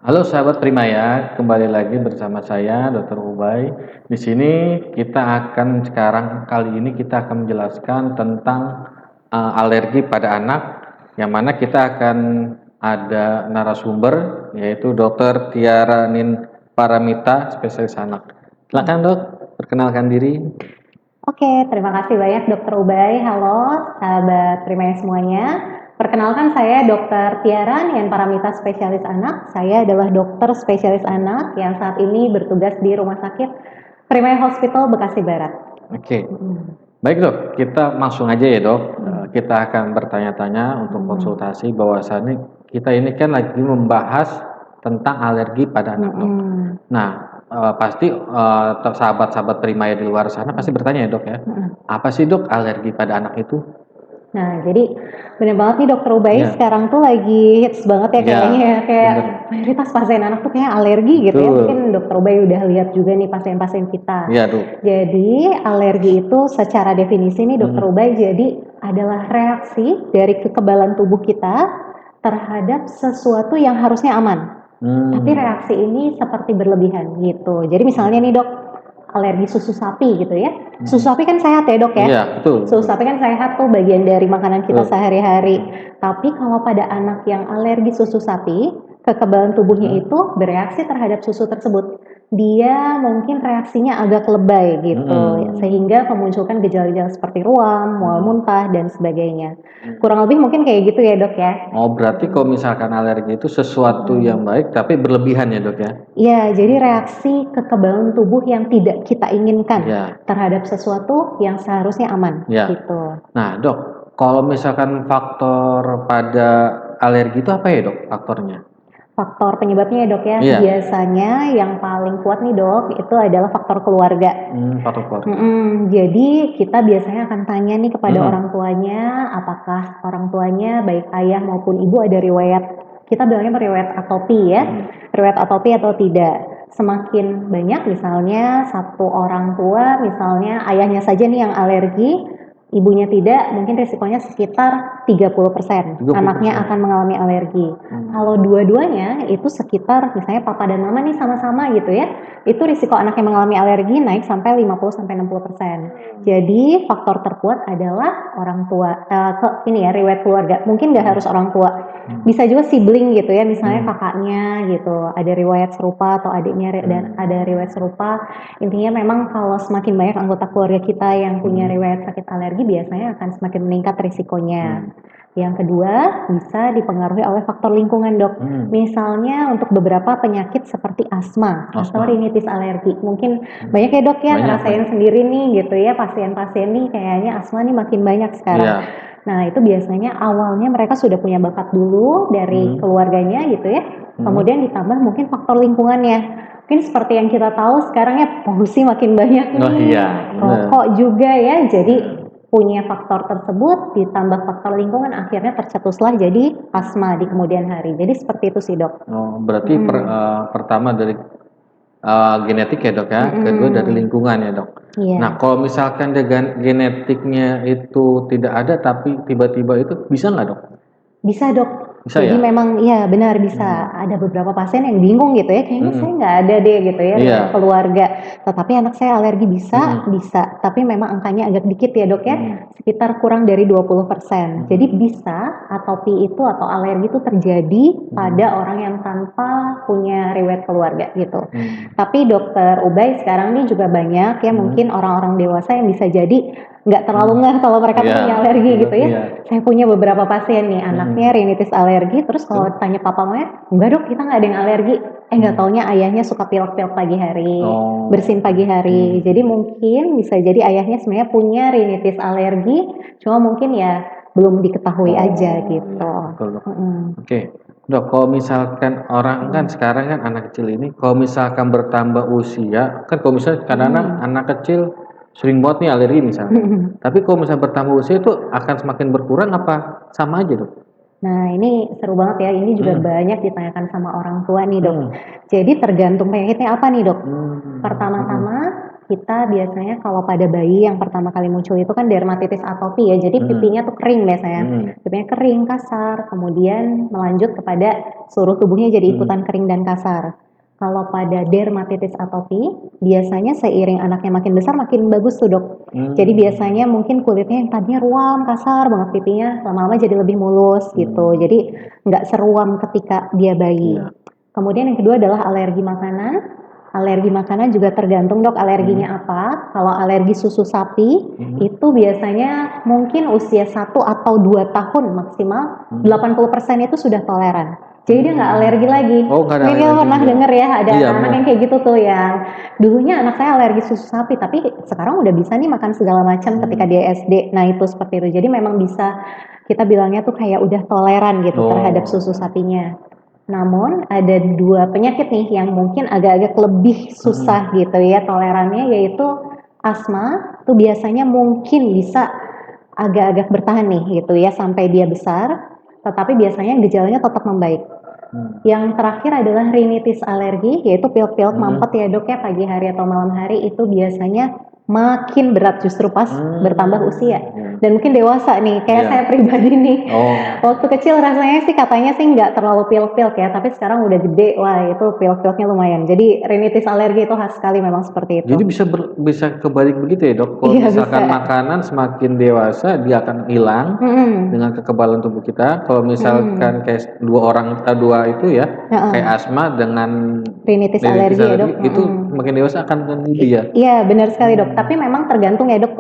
Halo sahabat Primaya, kembali lagi bersama saya Dr. Ubay. Di sini kali ini kita akan menjelaskan tentang alergi pada anak, yang mana kita akan ada narasumber yaitu Dr. Tiara Nin Paramita, spesialis anak. Silakan Dok, perkenalkan diri. Oke, terima kasih banyak Dokter Ubay. Halo, sahabat Primaya semuanya. Perkenalkan saya Dokter Tiara Nian Paramita, spesialis anak. Saya adalah dokter spesialis anak yang saat ini bertugas di Rumah Sakit Primaya Hospital Bekasi Barat. Oke, baik Dok, kita langsung aja ya Dok. Kita akan bertanya-tanya untuk konsultasi bahwasannya kita ini kan lagi membahas tentang alergi pada anak Dok. Nah, pasti sahabat-sahabat Primaya di luar sana pasti bertanya ya Dok ya, apa sih Dok alergi pada anak itu? Nah, jadi bener banget nih Dokter Ubay, Iya. sekarang tuh lagi hits banget ya Iya, kayaknya ya, kayak bener. mayoritas pasien anak tuh kayak alergi gitu ya. Betul. Mungkin Dokter Ubay udah lihat juga nih pasien-pasien kita. Iya Dok. Jadi alergi itu secara definisi nih Dokter Ubay, jadi adalah reaksi dari kekebalan tubuh kita terhadap sesuatu yang harusnya aman. Tapi reaksi ini seperti berlebihan gitu. Jadi misalnya nih Dok, alergi susu sapi gitu ya. Susu sapi kan sehat ya Dok ya? Iya, betul. Susu sapi kan sehat tuh, bagian dari makanan kita sehari-hari. Tapi kalau pada anak yang alergi susu sapi, kekebalan tubuhnya itu bereaksi terhadap susu tersebut. Dia mungkin reaksinya agak lebay gitu, sehingga memunculkan gejala-gejala seperti ruam, mual muntah, dan sebagainya. Kurang lebih mungkin kayak gitu ya Dok ya? Oh, berarti kalau misalkan alergi itu sesuatu yang baik tapi berlebihan ya Dok ya? Iya, jadi reaksi kekebalan tubuh yang tidak kita inginkan Iya. terhadap sesuatu yang seharusnya aman Ya. gitu. Nah Dok, kalau misalkan faktor pada alergi itu apa ya Dok faktornya? Faktor penyebabnya ya Dok ya, Iya. biasanya yang paling kuat nih Dok, itu adalah faktor keluarga. Faktor keluarga. Jadi kita biasanya akan tanya nih kepada orang tuanya, apakah orang tuanya baik ayah maupun ibu ada riwayat, kita bilangnya riwayat atopi ya, riwayat atopi atau tidak. Semakin banyak misalnya satu orang tua, misalnya ayahnya saja nih yang alergi, ibunya tidak, mungkin risikonya sekitar 30% 30%. anaknya akan mengalami alergi. Kalau dua-duanya itu sekitar misalnya papa dan mama nih sama-sama gitu ya, itu risiko anaknya mengalami alergi naik sampai 50-60%. Jadi faktor terkuat adalah orang tua, riwayat keluarga. Mungkin nggak harus orang tua, bisa juga sibling gitu ya, misalnya kakaknya gitu ada riwayat serupa atau adiknya dan ada riwayat serupa. Intinya memang kalau semakin banyak anggota keluarga kita yang punya riwayat sakit alergi, biasanya akan semakin meningkat risikonya. Yang kedua, bisa dipengaruhi oleh faktor lingkungan Dok. Misalnya untuk beberapa penyakit seperti asma atau rinitis alergi. Mungkin banyak ya Dok ya ngerasain sendiri nih gitu ya, pasien-pasien nih kayaknya asma nih makin banyak sekarang. Nah itu biasanya awalnya mereka sudah punya bakat dulu dari keluarganya gitu ya, kemudian ditambah mungkin faktor lingkungannya. Mungkin seperti yang kita tahu sekarang ya, polusi makin banyak nih, rokok juga ya, jadi punya faktor tersebut ditambah faktor lingkungan akhirnya tercetuslah jadi asma di kemudian hari. Jadi seperti itu sih Dok. Oh, berarti pertama dari genetik ya Dok ya, kedua dari lingkungan ya Dok. Iya. Nah kalau misalkan genetiknya itu tidak ada tapi tiba-tiba itu bisa nggak Dok? Bisa Dok. Bisa Jadi ya? memang iya benar bisa. Ada beberapa pasien yang bingung gitu ya, kayaknya saya nggak ada deh gitu ya Iya. riwayat keluarga. Tetapi anak saya alergi bisa. Tapi memang angkanya agak dikit ya Dok ya, sekitar kurang dari 20%. Jadi bisa atopi itu atau alergi itu terjadi pada orang yang tanpa punya riwayat keluarga gitu. Tapi Dokter Ubay sekarang nih juga banyak ya mungkin orang-orang dewasa yang bisa jadi nggak terlalu ngeh kalau mereka tuh punya alergi gitu ya. Saya punya beberapa pasien nih, anaknya rinitis alergi, terus kalau tanya papa mamanya, enggak Dok, kita nggak ada yang alergi. Nggak taunya ayahnya suka pilek-pilek pagi hari, bersin pagi hari. Jadi mungkin bisa jadi ayahnya sebenarnya punya rinitis alergi, cuma mungkin ya belum diketahui aja gitu. Betul Dok. Oke. Dok, kalau misalkan orang kan sekarang kan anak kecil ini, kalau misalkan bertambah usia, kan kalau misalnya kadang-kadang anak kecil sering banget nih alergi misalnya. Tapi kalau misalnya bertambah usia itu akan semakin berkurang apa sama aja Dok? Nah ini seru banget ya, ini juga banyak ditanyakan sama orang tua nih Dok. Jadi tergantung penyakitnya apa nih Dok. Pertama-tama kita biasanya kalau pada bayi yang pertama kali muncul itu kan dermatitis atopi ya, jadi pipinya tuh kering biasanya. Pipinya kering, kasar, kemudian melanjut kepada seluruh tubuhnya jadi ikutan kering dan kasar. Kalau pada dermatitis atopi, biasanya seiring anaknya makin besar makin bagus tuh dok. Jadi biasanya mungkin kulitnya yang tadinya ruam, kasar banget pipinya, lama-lama jadi lebih mulus gitu. Jadi nggak seruam ketika dia bayi. Kemudian yang kedua adalah alergi makanan. Alergi makanan juga tergantung dok alerginya apa. Kalau alergi susu sapi, itu biasanya mungkin usia 1 atau 2 tahun maksimal, 80% itu sudah toleran. Jadi dia nggak alergi lagi. Oh, nggak ada Mungkin alergi pernah ya. denger ya, ada Iya, anak yang kayak gitu tuh yang dulunya anak saya alergi susu sapi, tapi sekarang udah bisa nih makan segala macam ketika dia SD. Nah itu seperti itu. Jadi memang bisa kita bilangnya tuh kayak udah toleran gitu terhadap susu sapinya. Namun ada 2 penyakit nih yang mungkin agak-agak lebih susah gitu ya tolerannya, yaitu asma. Itu biasanya mungkin bisa agak-agak bertahan nih gitu ya sampai dia besar, tetapi biasanya gejalanya tetap membaik. Yang terakhir adalah rinitis alergi, yaitu pilek-pilek mampet ya dok ya, pagi hari atau malam hari itu biasanya makin berat justru pas bertambah usia. Dan mungkin dewasa nih, kayak saya pribadi nih. Waktu kecil rasanya sih katanya sih nggak terlalu pilek-pilek ya, tapi sekarang udah gede, wah itu pilek-pileknya lumayan. Jadi rinitis alergi itu khas sekali memang seperti itu. Jadi bisa kebalik begitu ya dok? Kalau Iya, misalkan bisa. makanan semakin dewasa dia akan hilang dengan kekebalan tubuh kita. Kalau misalkan kayak dua itu ya, kayak asma dengan Rinitis alergi ya dok. itu makin dewasa akan lebih ya. Iya benar sekali dok, tapi memang tergantung ya dok,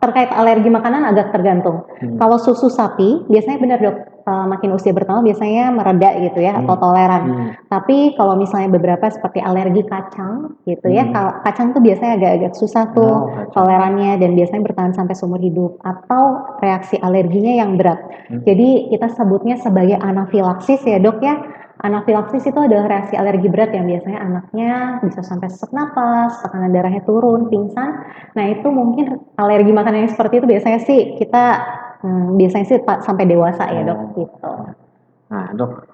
terkait alergi makanan agak tergantung. Kalau susu sapi biasanya benar dok, makin usia bertambah biasanya mereda gitu ya atau toleran. Tapi kalau misalnya beberapa seperti alergi kacang gitu ya, kacang tuh biasanya agak-agak susah tuh tolerannya dan biasanya bertahan sampai seumur hidup atau reaksi alerginya yang berat. Jadi kita sebutnya sebagai anafilaksis ya dok ya. Anafilaksis itu adalah reaksi alergi berat yang biasanya anaknya bisa sampai sesak napas, tekanan darahnya turun, pingsan. Nah itu mungkin alergi makanan yang seperti itu biasanya sih kita biasanya sih sampai dewasa ya dok gitu. Nah dok,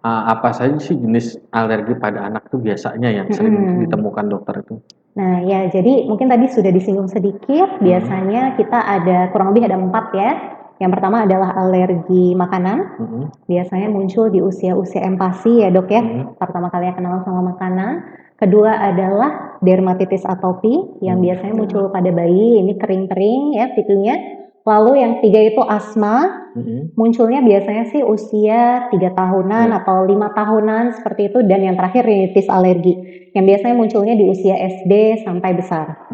apa saja sih jenis alergi pada anak tuh biasanya yang sering ditemukan dokter itu? Nah ya jadi mungkin tadi sudah disinggung sedikit, biasanya kita ada kurang lebih ada 4 ya. Yang pertama adalah alergi makanan, biasanya muncul di usia-usia empasi ya dok ya, pertama kali kenal sama makanan. Kedua adalah dermatitis atopi yang biasanya muncul pada bayi, ini kering-kering ya pipinya. Lalu yang 3 itu asma, munculnya biasanya sih usia 3 tahunan atau 5 tahunan seperti itu. Dan yang terakhir rinitis alergi, yang biasanya munculnya di usia SD sampai besar.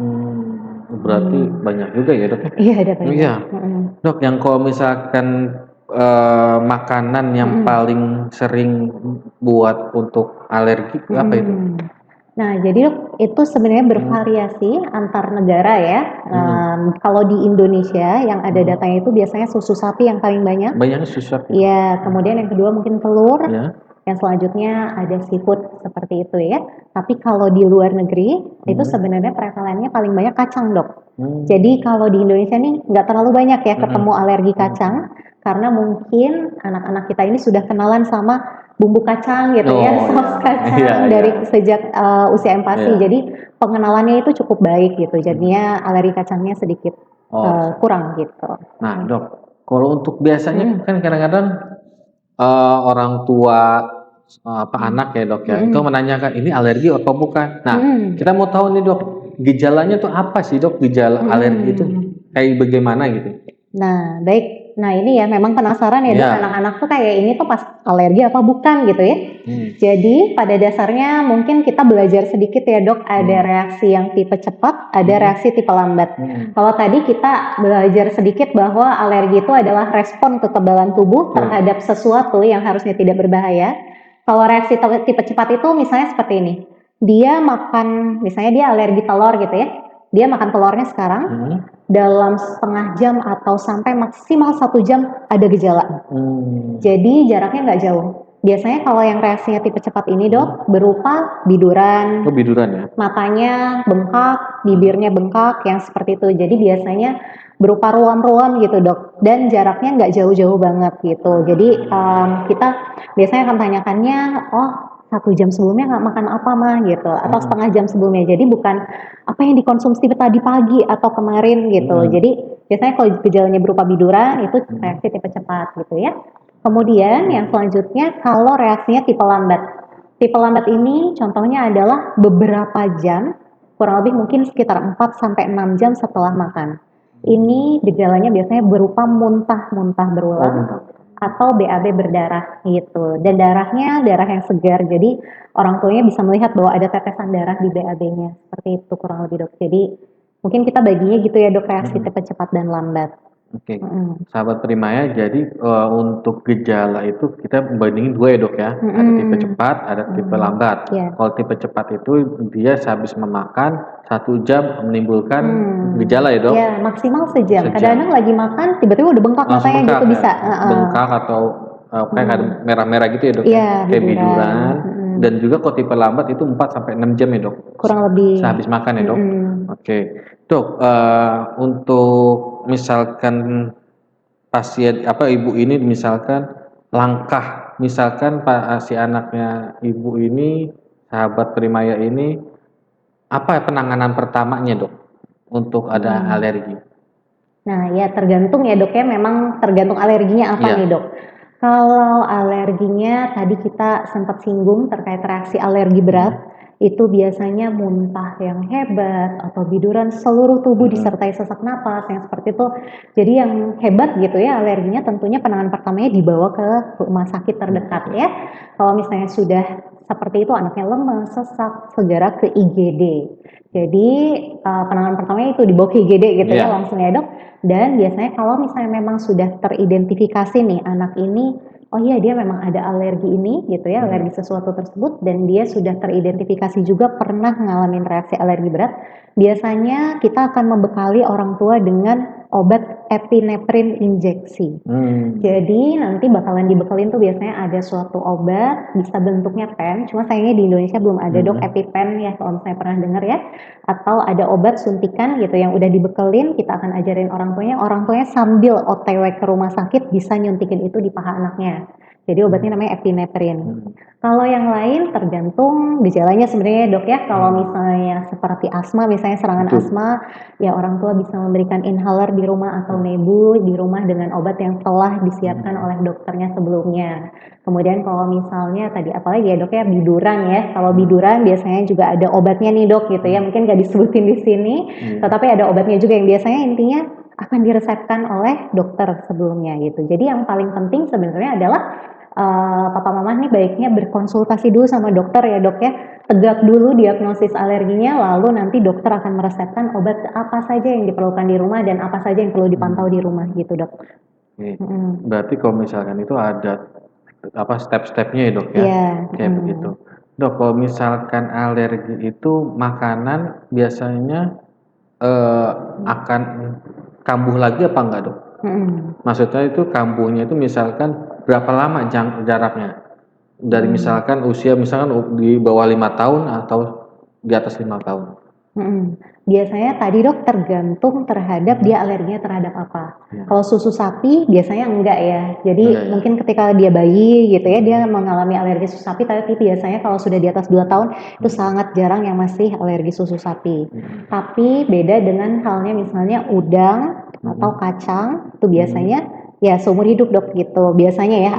Berarti banyak juga ya dok? Iya ada banyak. Iya. Dok, yang kalau misalkan makanan yang paling sering buat untuk alergi apa itu? Nah jadi dok itu sebenarnya bervariasi antar negara ya. Kalau di Indonesia yang ada datanya itu biasanya susu sapi yang paling banyak. Banyaknya susu sapi. Iya, kemudian yang kedua mungkin telur. Ya. Yang selanjutnya ada seafood seperti itu ya. Tapi kalau di luar negeri itu sebenarnya prevalennya paling banyak kacang dok. Jadi kalau di Indonesia nih nggak terlalu banyak ya ketemu alergi kacang karena mungkin anak-anak kita ini sudah kenalan sama bumbu kacang gitu ya, saus kacang dari sejak usia empasi. Jadi pengenalannya itu cukup baik gitu. Jadinya alergi kacangnya sedikit kurang gitu. Nah dok, kalau untuk biasanya kan kadang-kadang orang tua anak ya dok ya itu menanyakan ini alergi apa bukan. Nah kita mau tahu nih dok gejalanya tuh apa sih dok, gejala alergi itu kayak bagaimana gitu. Nah baik, nah ini ya memang penasaran ya dok, anak-anak tuh kayak ini tuh pas alergi apa bukan gitu ya. Jadi pada dasarnya mungkin kita belajar sedikit ya dok, ada reaksi yang tipe cepat, ada reaksi tipe lambat. Kalau tadi kita belajar sedikit bahwa alergi itu adalah respon kekebalan tubuh terhadap sesuatu yang harusnya tidak berbahaya. Kalau reaksi tipe cepat itu misalnya seperti ini, dia makan, misalnya dia alergi telur gitu ya, dia makan telurnya sekarang, dalam setengah jam atau sampai maksimal 1 jam ada gejala. Jadi jaraknya nggak jauh. Biasanya kalau yang reaksinya tipe cepat ini dok berupa biduran, matanya bengkak, bibirnya bengkak yang seperti itu. Jadi biasanya berupa ruam-ruam gitu dok, dan jaraknya nggak jauh-jauh banget gitu. Jadi kita biasanya akan tanyakannya, oh 1 jam sebelumnya nggak makan apa mah gitu, atau Mm-mm. setengah jam sebelumnya. Jadi bukan apa yang dikonsumsi tadi pagi atau kemarin gitu. Mm-mm. Jadi biasanya kalau gejalanya berupa biduran itu Mm-mm. reaksi tipe cepat gitu ya. Kemudian yang selanjutnya kalau reaksinya tipe lambat. Tipe lambat ini contohnya adalah beberapa jam, kurang lebih mungkin sekitar 4 sampai 6 jam setelah makan. Ini gejalanya biasanya berupa muntah-muntah Oh, berulang muntah. atau BAB berdarah gitu. Dan darahnya darah yang segar. Jadi orang tuanya bisa melihat bahwa ada tetesan darah di BAB-nya. Seperti itu kurang lebih dok. Jadi mungkin kita baginya gitu ya dok, reaksi Mm-mm. tipe cepat dan lambat. Oke, Mm-mm. sahabat Primaya, jadi untuk gejala itu kita bandingin dua ya dok ya, ada tipe Mm-mm. cepat, ada tipe lambat. Ya. Kalau tipe cepat itu dia sehabis memakan 1 jam menimbulkan gejala ya dok, Ya maksimal sejam. sejam. Kadang-kadang lagi makan tiba-tiba udah bengkak Langsung matanya bengkak gitu ya, bisa. bengkak atau kayak ada merah-merah gitu ya dok ya, Iya kayak biduran. biduran. Dan juga kalau tipe lambat itu 4 sampai 6 jam ya dok, Kurang lebih. sehabis makan ya dok. Oke, dok, untuk misalkan pasien apa ibu ini misalkan langkah misalkan si anaknya ibu ini sahabat Primaya ini apa penanganan pertamanya dok untuk ada alergi? Nah, ya tergantung ya dok ya, memang tergantung alerginya apa Iya. nih dok. Kalau alerginya tadi kita sempat singgung terkait reaksi alergi berat, itu biasanya muntah yang hebat atau biduran seluruh tubuh disertai sesak napas yang seperti itu. Jadi yang hebat gitu ya alerginya tentunya penanganan pertamanya dibawa ke rumah sakit terdekat ya. Kalau misalnya sudah seperti itu anaknya lemas, sesak, segera ke IGD. Jadi penanganan pertamanya itu dibawa ke IGD gitu ya Iya. langsung ya dok. Dan biasanya kalau misalnya memang sudah teridentifikasi nih anak ini, oh iya dia memang ada alergi ini gitu ya, alergi sesuatu tersebut dan dia sudah teridentifikasi juga pernah ngalamin reaksi alergi berat, biasanya kita akan membekali orang tua dengan obat epinephrine injeksi. Jadi nanti bakalan dibekelin tuh biasanya ada suatu obat, bisa bentuknya pen, cuma sayangnya di Indonesia belum ada dok EpiPen ya kalau misalnya pernah dengar ya. Atau ada obat suntikan gitu yang udah dibekelin, kita akan ajarin orang tuanya sambil OTW ke rumah sakit bisa nyuntikin itu di paha anaknya. Jadi obatnya namanya epinephrine. Kalau yang lain tergantung gejalanya sebenarnya dok ya. Kalau misalnya seperti asma, misalnya serangan asma, ya orang tua bisa memberikan inhaler di rumah atau nebu di rumah dengan obat yang telah disiapkan oleh dokternya sebelumnya. Kemudian kalau misalnya tadi apalagi ya dok ya biduran ya. Kalau biduran biasanya juga ada obatnya nih dok gitu ya. Mungkin gak disebutin di sini, tetapi ada obatnya juga yang biasanya intinya akan diresepkan oleh dokter sebelumnya gitu. Jadi yang paling penting sebenarnya adalah papa mama nih baiknya berkonsultasi dulu sama dokter ya dok ya. Tegak dulu diagnosis alerginya, lalu nanti dokter akan meresepkan obat apa saja yang diperlukan di rumah dan apa saja yang perlu dipantau di rumah gitu dok. Oke. Berarti kalau misalkan itu ada apa step-stepnya ya dok ya, Iya. kayak begitu. Dok, kalau misalkan alergi itu makanan biasanya akan kambuh lagi apa enggak dok? Maksudnya itu kambuhnya itu misalkan berapa lama jaraknya? Dari misalkan usia misalkan di bawah 5 tahun atau di atas 5 tahun? Biasanya tadi dok tergantung terhadap dia alerginya terhadap apa. Kalau susu sapi biasanya enggak ya. Jadi mungkin ketika dia bayi gitu ya dia mengalami alergi susu sapi, tapi biasanya kalau sudah di atas 2 tahun itu sangat jarang yang masih alergi susu sapi. Tapi beda dengan halnya misalnya udang atau kacang itu biasanya ya seumur hidup dok gitu. Biasanya ya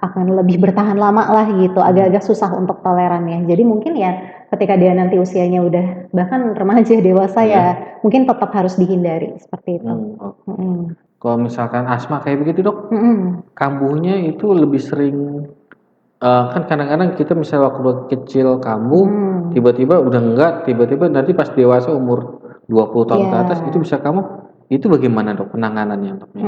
akan lebih bertahan lama lah gitu. Agak-agak susah untuk tolerannya. Jadi mungkin ya ketika dia nanti usianya udah bahkan remaja dewasa ya mungkin tetap harus dihindari seperti itu. Kalau misalkan asma kayak begitu dok, kambuhnya itu lebih sering kan kadang-kadang kita misalnya waktu kecil kambuh, tiba-tiba udah enggak, tiba-tiba nanti pas dewasa umur 20 tahun ke atas itu bisa kambuh. Itu bagaimana dok penanganannya doknya?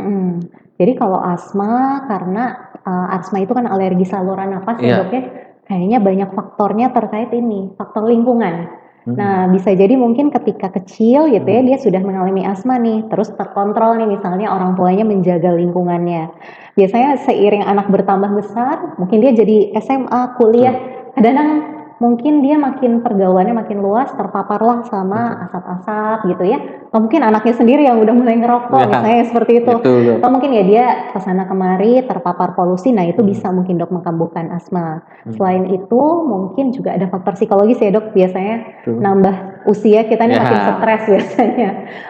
Jadi kalau asma karena asma itu kan alergi saluran nafas ya dok ya. Kayaknya banyak faktornya terkait ini, faktor lingkungan. Nah, bisa jadi mungkin ketika kecil gitu ya, dia sudah mengalami asma nih, terus terkontrol nih misalnya orang tuanya menjaga lingkungannya. Biasanya seiring anak bertambah besar, mungkin dia jadi SMA, kuliah, kadang-kadang mungkin dia makin pergaulannya makin luas, terpaparlah sama Betul. asap-asap gitu ya. Atau mungkin anaknya sendiri yang udah mulai ngerokok, Ya, misalnya seperti itu. itu tuh. Atau mungkin ya dia kesana kemari terpapar polusi, nah itu bisa Hmm. mungkin dok mengkambuhkan asma. Hmm. Selain itu mungkin juga ada faktor psikologis ya dok, biasanya Tuh. nambah usia kita nih Ya. makin stres biasanya.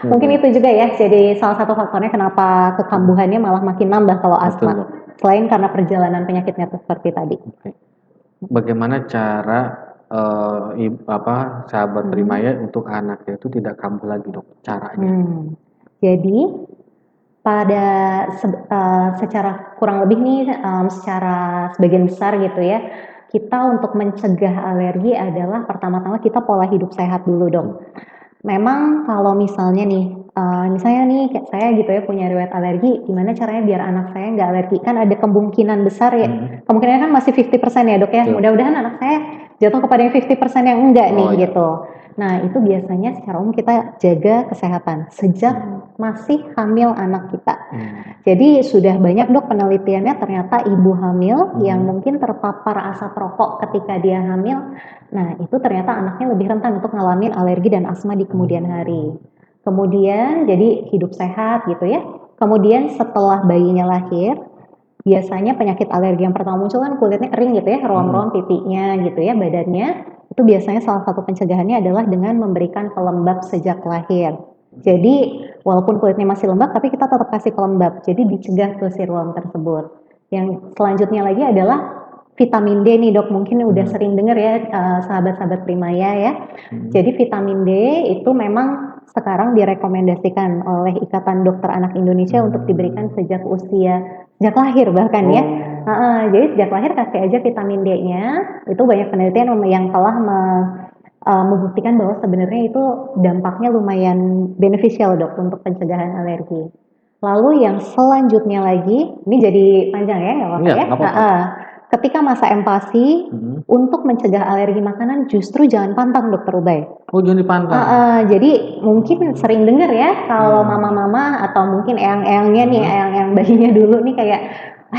Mungkin itu juga ya jadi salah satu faktornya kenapa kekambuhannya malah makin nambah kalau Betul, asma. Dok. Selain karena perjalanan penyakitnya seperti tadi. Oke. Bagaimana cara sahabat Primaya untuk anaknya itu tidak kambuh lagi, Dok? Caranya? Jadi pada secara kurang lebih nih, secara sebagian besar gitu ya, kita untuk mencegah alergi adalah pertama-tama kita pola hidup sehat dulu dong. Memang kalau misalnya nih, misalnya nih kayak saya gitu ya punya riwayat alergi, gimana caranya biar anak saya nggak alergi? Kan ada kemungkinan besar ya, kemungkinannya kan masih 50% ya dok ya, Betul. mudah-mudahan anak saya jatuh kepada yang 50% yang enggak nih Oh, iya. gitu. Nah itu biasanya secara umum kita jaga kesehatan sejak masih hamil anak kita. Jadi sudah banyak dok penelitiannya ternyata ibu hamil yang mungkin terpapar asap rokok ketika dia hamil, nah itu ternyata anaknya lebih rentan untuk ngalamin alergi dan asma di kemudian hari. Kemudian jadi hidup sehat gitu ya. Kemudian setelah bayinya lahir, biasanya penyakit alergi yang pertama muncul kan kulitnya kering gitu ya, ruam-ruam pipinya gitu ya, badannya. Itu biasanya salah satu pencegahannya adalah dengan memberikan pelembab sejak lahir. Jadi walaupun kulitnya masih lembab, tapi kita tetap kasih pelembab. Jadi dicegah tuh si ruam tersebut. Yang selanjutnya lagi adalah vitamin D nih dok, mungkin udah sering dengar ya sahabat-sahabat Primaya ya. Jadi vitamin D itu memang sekarang direkomendasikan oleh Ikatan Dokter Anak Indonesia untuk diberikan sejak lahir bahkan ya. Jadi sejak lahir kasih aja vitamin D-nya. Itu banyak penelitian yang telah membuktikan bahwa sebenarnya itu dampaknya lumayan beneficial dok untuk pencegahan alergi. Lalu yang selanjutnya lagi, ini jadi panjang ya, nggak apa-apa Iya, ya. nggak apa-apa. Ketika masa empasi, untuk mencegah alergi makanan justru jangan pantang dokter Ubay. Oh, jangan dipantang. Jadi mungkin sering dengar ya kalau mama-mama atau mungkin eyang-eyangnya nih, eyang-eyang bayinya dulu nih kayak,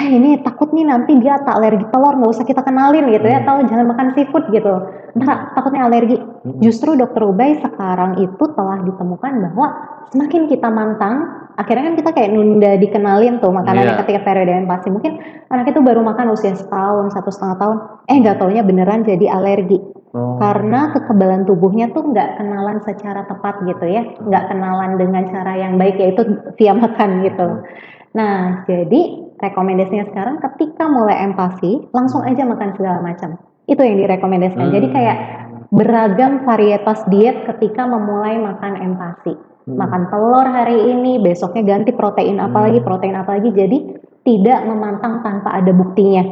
ini takut nih nanti dia tak alergi telur, nggak usah kita kenalin gitu ya, atau jangan makan seafood gitu, ntar takutnya alergi. Justru dokter Ubay sekarang itu telah ditemukan bahwa semakin kita mantang, akhirnya kan kita kayak nunda dikenalin tuh makanannya ketika periode empasi. Mungkin anak itu baru makan usia setahun, 1,5 tahun, nggak taunya beneran jadi alergi. Karena kekebalan tubuhnya tuh nggak kenalan secara tepat gitu ya, nggak kenalan dengan cara yang baik yaitu via makan gitu. Nah jadi rekomendasinya sekarang ketika mulai empasi langsung aja makan segala macam. Itu yang direkomendasikan. Jadi kayak beragam varietas diet ketika memulai makan empasi. Makan telur hari ini, besoknya ganti protein apa lagi. Jadi tidak memantang tanpa ada buktinya.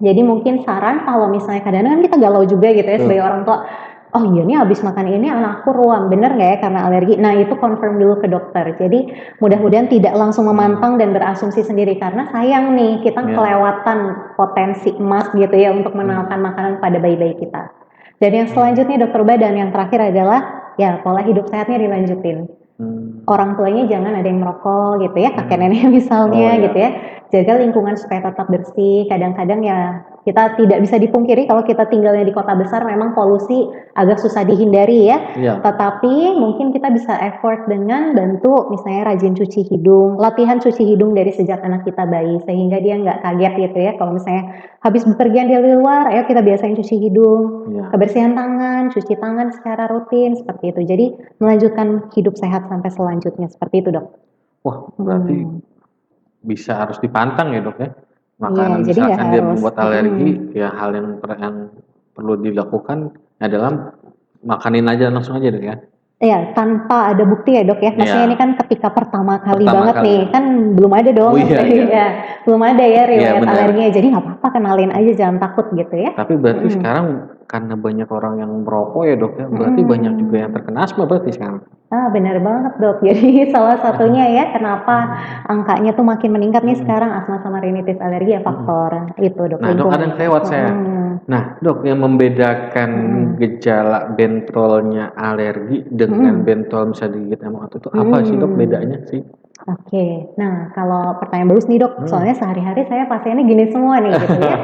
Jadi mungkin saran kalau misalnya kadang-kadang kita galau juga gitu ya sebagai orang tua, oh iya nih habis makan ini anakku ruam, bener nggak ya karena alergi? Nah itu confirm dulu ke dokter. Jadi mudah-mudahan tidak langsung memantang dan berasumsi sendiri karena sayang nih kita kelewatan potensi emas gitu ya untuk mengenalkan makanan pada bayi-bayi kita. Dan yang selanjutnya dokter Badan yang terakhir adalah ya pola hidup sehatnya dilanjutin. Orang tuanya jangan ada yang merokok gitu ya, kakek neneknya misalnya gitu ya. Jaga lingkungan supaya tetap bersih. Kadang-kadang ya kita tidak bisa dipungkiri kalau kita tinggalnya di kota besar memang polusi agak susah dihindari ya. Tetapi mungkin kita bisa effort dengan bantu misalnya rajin cuci hidung, latihan cuci hidung dari sejak anak kita bayi sehingga dia nggak kaget gitu ya. Kalau misalnya habis bepergian dari luar, ayo kita biasain cuci hidung, kebersihan tangan, cuci tangan secara rutin seperti itu. Jadi melanjutkan hidup sehat sampai selanjutnya seperti itu dok. Wah, berarti bisa harus dipantang ya dok ya. Makanan jadi misalkan dia harus. membuat alergi, ya hal yang perlu dilakukan adalah makanin aja langsung aja dok ya. Iya, tanpa ada bukti ya dok ya. Maksudnya ini kan ketika pertama kali banget nih, ya. kan belum ada dong. Belum ada ya riwayat alerginya. Jadi nggak apa-apa kenalin aja, jangan takut gitu ya. Tapi berarti sekarang karena banyak orang yang merokok ya dok ya, berarti banyak juga yang terkena asma berarti sekarang. Benar banget dok. Jadi salah satunya ya kenapa angkanya tuh makin meningkat nih sekarang asma sama rinitis alergi ya faktor itu dok. Nah dok ada yang kelewat saya. Nah dok yang membedakan gejala bentrolnya alergi dengan bentol bisa digigit emang itu apa sih dok bedanya sih? Oke, nah kalau pertanyaan bagus nih dok, soalnya Hmm. sehari-hari saya pasiennya gini semua nih gitu ya.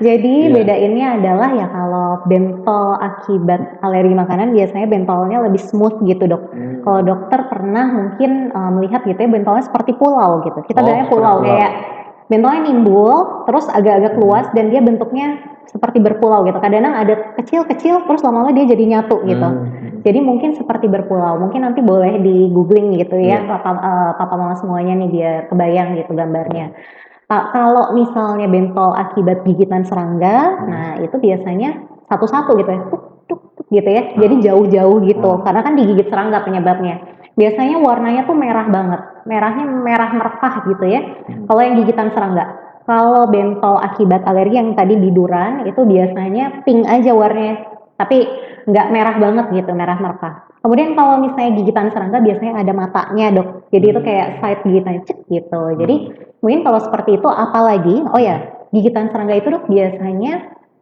Jadi Iya. bedainnya adalah ya kalau bentol akibat alergi makanan biasanya bentolnya lebih smooth gitu dok. Kalau Hmm. dokter pernah mungkin melihat gitu ya bentolnya seperti pulau gitu. Kita Oh, bilangnya seperti pulau pulau. kayak bentolnya nimbul, terus agak-agak luas Hmm. dan dia bentuknya seperti berpulau gitu. Kadang-kadang ada kecil-kecil, terus lama-lama dia jadi nyatu gitu. Hmm. Jadi mungkin seperti berpulau. Mungkin nanti boleh di googling gitu ya, Iya. papa mama semuanya nih biar kebayang gitu Iya. gambarnya. Kalau misalnya bentol akibat gigitan serangga, Hmm. nah itu biasanya satu-satu gitu ya, tuk tuk tuk gitu ya. Jadi Oh. jauh-jauh gitu, Oh. karena kan digigit serangga penyebabnya. Biasanya warnanya tuh merah banget, merahnya merah merkah gitu ya. Hmm. Kalau yang gigitan serangga. Kalau bentol akibat alergi yang tadi biduran itu biasanya pink aja warnanya, tapi nggak merah banget gitu, merah merkah. Kemudian kalau misalnya gigitan serangga biasanya ada matanya dok, jadi itu kayak Hmm. side gigitan cek gitu. Jadi Hmm. mungkin kalau seperti itu apalagi, oh Hmm. ya, gigitan serangga itu dok biasanya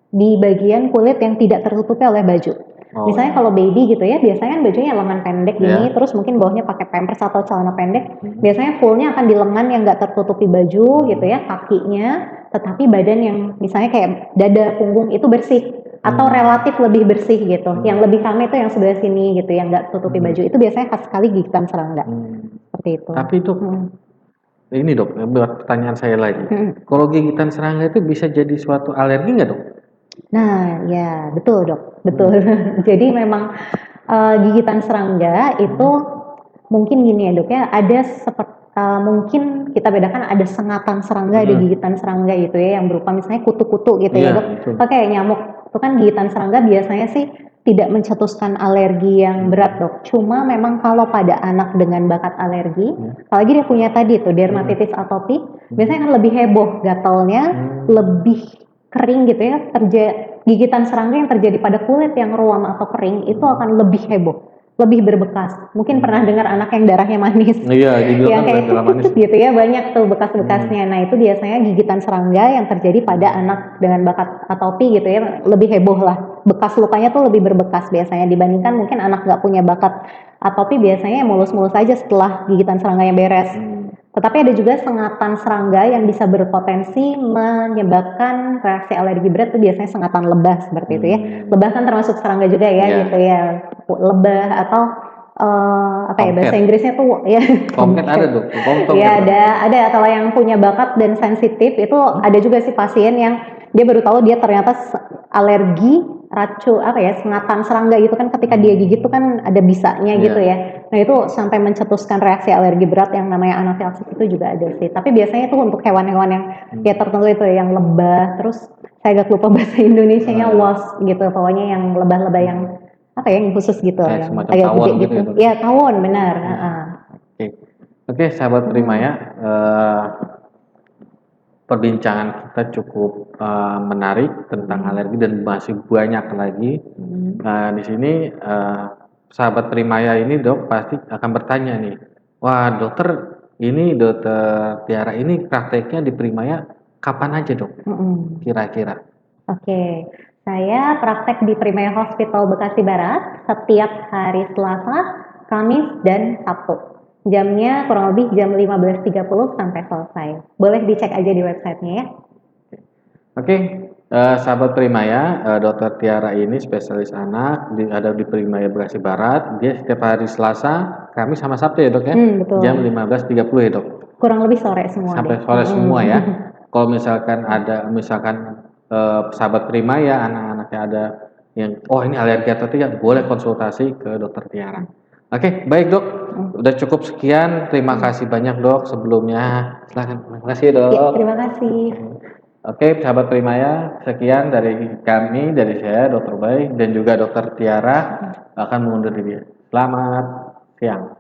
di bagian kulit yang tidak tertutupi oleh baju. Oh Misalnya kalau ya. baby gitu ya, biasanya kan bajunya lengan pendek gini, Ya. terus mungkin bawahnya pakai pampers atau celana pendek. Hmm. Biasanya fullnya akan di lengan yang nggak tertutupi baju gitu Hmm. ya, kakinya, tetapi badan yang misalnya kayak dada, punggung itu bersih atau Hmm. relatif lebih bersih gitu. Yang Hmm. lebih rame itu yang sebelah sini gitu, yang nggak tutupi Hmm. baju. Itu biasanya khas sekali gigitan serangga. Hmm. Seperti itu. Tapi itu Hmm. ini dok, buat pertanyaan saya lagi. Hmm. Kalau gigitan serangga itu bisa jadi suatu alergi nggak dok? Nah, ya betul dok, betul. Hmm. Jadi memang gigitan serangga itu Hmm. mungkin gini ya dok ya, ada seperti mungkin kita bedakan ada sengatan serangga, ada Hmm. gigitan serangga gitu ya, yang berupa misalnya kutu-kutu gitu ya Iya dok. itu. Oke, nyamuk itu kan gigitan serangga biasanya sih tidak mencetuskan alergi yang berat Hmm. dok. Cuma memang kalau pada anak dengan bakat alergi, Hmm. apalagi dia punya tadi tuh Hmm. dermatitis atopi, Hmm. biasanya kan lebih heboh gatalnya, Hmm. lebih kering gitu ya. Gigitan serangga yang terjadi pada kulit yang ruam atau kering itu Hmm. akan lebih heboh, lebih berbekas. Mungkin pernah Hmm. dengar anak yang darahnya manis, Iya, dibilang yang kan kayak tuk darah tuk manis. tuk gitu ya, banyak tuh Hmm. bekas-bekasnya. Nah itu biasanya gigitan serangga yang terjadi pada Hmm. anak dengan bakat atopi gitu ya, lebih heboh lah. Bekas lukanya tuh lebih berbekas biasanya dibandingkan mungkin anak nggak punya bakat atopi biasanya mulus-mulus aja setelah gigitan serangga yang beres. Hmm. Tetapi ada juga sengatan serangga yang bisa berpotensi menyebabkan reaksi alergi berat itu biasanya sengatan lebah seperti itu ya. Hmm. Lebah kan termasuk serangga juga ya gitu Ya. ya. Lebah atau apa ya bahasa Tomcat. Inggrisnya tuh ya Tomcat ada tomcat. dok. Tomcat Ya namanya. ada kalau yang punya bakat dan sensitif itu Hmm? ada juga sih pasien yang dia baru tahu dia ternyata alergi racun apa ya sengatan serangga gitu kan ketika dia gigit tuh Hmm. kan ada bisanya gitu Iya. ya. Nah itu sampai mencetuskan reaksi alergi berat yang namanya anafilaksis itu juga ada sih. Tapi biasanya itu untuk hewan-hewan yang ya Hmm. tertentu itu ya, yang lebah. Terus saya agak lupa bahasa Indonesianya Eh, wasp gitu. Pokoknya yang lebah-lebah yang hmm. apa ya yang khusus gitu, Kayak yang semacam agak tawon gede gitu gitu. ya dok. Ya tawon benar. Ya. Oke. Oke, sahabat Primaya, perbincangan kita cukup menarik tentang alergi dan masih banyak lagi. Nah, di sini sahabat Primaya ini dok pasti akan bertanya nih, wah dokter ini dokter Tiara ini prakteknya di Primaya kapan aja dok? Mm-mm. Kira-kira? Oke, saya praktek di Primaya Hospital Bekasi Barat setiap hari Selasa, Kamis, dan Sabtu. Jamnya kurang lebih jam 15.30 sampai selesai. Boleh dicek aja di websitenya ya. Oke, sahabat Primaya, Dokter Tiara ini spesialis anak, ada di Primaya Bekasi Barat. Dia setiap hari Selasa, Kamis sama Sabtu ya dok ya, jam Betul. 15.30 ya dok. Kurang lebih sore semua deh. Sampai sore semua ya. Kalau misalkan ada, misalkan sahabat Primaya, anak-anaknya ada yang, oh ini alergi atau tidak, boleh konsultasi ke Dokter Tiara. Oke, baik dok. Udah cukup sekian. Terima kasih banyak dok sebelumnya. Silakan. Terima kasih Ya, dok. terima kasih. Oke, sahabat Primaya, sekian dari kami, dari saya, Dr. Bay, dan juga Dokter Tiara akan mengundur diri. Selamat siang.